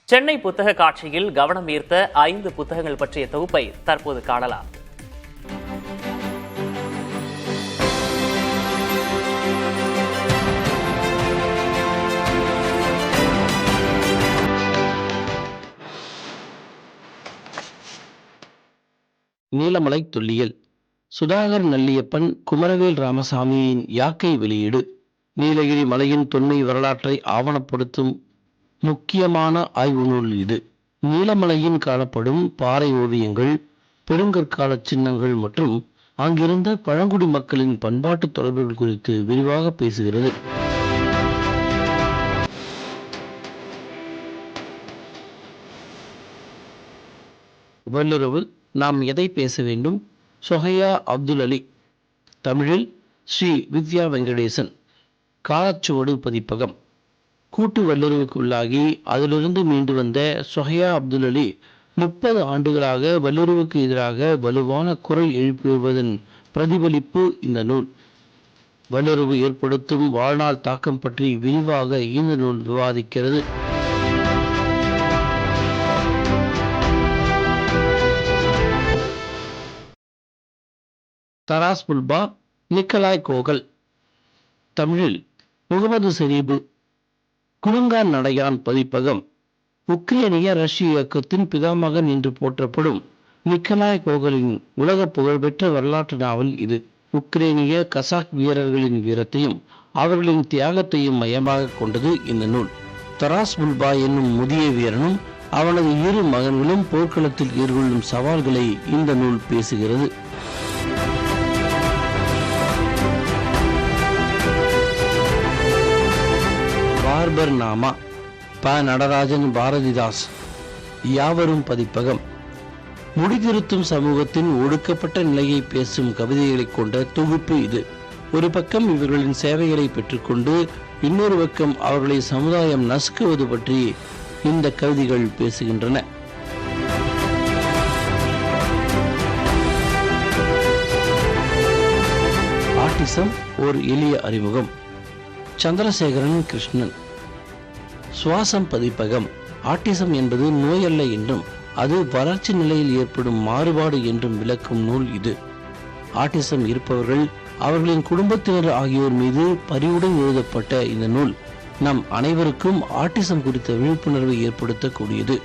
சென்னை புத்தக காட்சியில் கவனம் ஈர்த்த 5 புத்தகங்கள் பற்றிய தொகுப்பை தற்போது காணலாம். நீலமலை தொல்லியல், சுதாகர் நல்லியப்பன், குமரவேல் ராமசாமியின் யாக்கை வெளியீடு. நீலகிரி மலையின் தொன்மை வரலாற்றை ஆவணப்படுத்தும் முக்கியமான ஆய்வு நூல் இது. நீலமலையின் காணப்படும் பாறை ஓவியங்கள், பெருங்கற்கால சின்னங்கள் மற்றும் அங்கிருந்த பழங்குடி மக்களின் பண்பாட்டு தொடர்புகள் குறித்து விரிவாக பேசுகிறது. வல்லுறவு, நாம் எதை பேச வேண்டும்? சொஹையா அப்துல் அலி, தமிழில் ஸ்ரீ வித்யா வெங்கடேசன், காலச்சுவடு பதிப்பகம். கூட்டு வல்லுறவுக்குள்ளாகி அதிலிருந்து மீண்டு வந்த சொஹையா அப்துல் அலி 30 ஆண்டுகளாக வல்லுறவுக்கு எதிராக வலுவான குரல் எழுப்பி வருவதன் பிரதிபலிப்பு இந்த நூல். வல்லுறவு ஏற்படுத்தும் வாழ்நாள் தாக்கம் பற்றி விரிவாக இந்த நூல் விவாதிக்கிறது. தராஸ் புல்பா, நிக்கலாய் கோகல், தமிழில் முகமது சரீபு, குலுங்கான் நடையான் பதிப்பகம். உக்ரைனிய ரஷ்ய இயக்கத்தின் பிதாமகன் என்று போற்றப்படும் நிக்கலாய் கோகலின் உலக புகழ்பெற்ற வரலாற்று நாவல் இது. உக்ரைனிய கசாக் வீரர்களின் வீரத்தையும் அவர்களின் தியாகத்தையும் மையமாக கொண்டது இந்த நூல். தராஸ் புல்பா என்னும் முதிய வீரனும் அவனது 2 மகன்களும் போர்க்களத்தில் எதிர்கொள்ளும் சவால்களை இந்த நூல் பேசுகிறது. பார்பர் நாமா, ப. நடராஜன், பாரதிதாஸ், யாவரும் பதிப்பகம். முடிதிருத்தும் சமூகத்தின் ஒடுக்கப்பட்ட நிலையை பேசும் கவிதைகளை கொண்ட தொகுப்பு இது. ஒரு பக்கம் இவர்களின் சேவைகளை பெற்றுக்கொண்டு இன்னொரு பக்கம் அவர்களை சமுதாயம் நசுக்குவது பற்றி இந்த கவிதைகள் பேசுகின்றன. ஆட்டிசம் ஓர் எளிய அறிமுகம், சந்திரசேகரன் கிருஷ்ணன், சுவாசம் பதிப்பகம். ஆட்டிசம் என்பது நோயல்ல என்றும் அது வளர்ச்சி நிலையில் ஏற்படும் மாறுபாடு என்றும் விளக்கும் நூல் இது. ஆட்டிசம் இருப்பவர்கள், அவர்களின் குடும்பத்தினர் ஆகியோர் மீது பரிவுடன் எழுதப்பட்ட இந்த நூல் நம் அனைவருக்கும் ஆட்டிசம் குறித்த விழிப்புணர்வை ஏற்படுத்தக்கூடியது.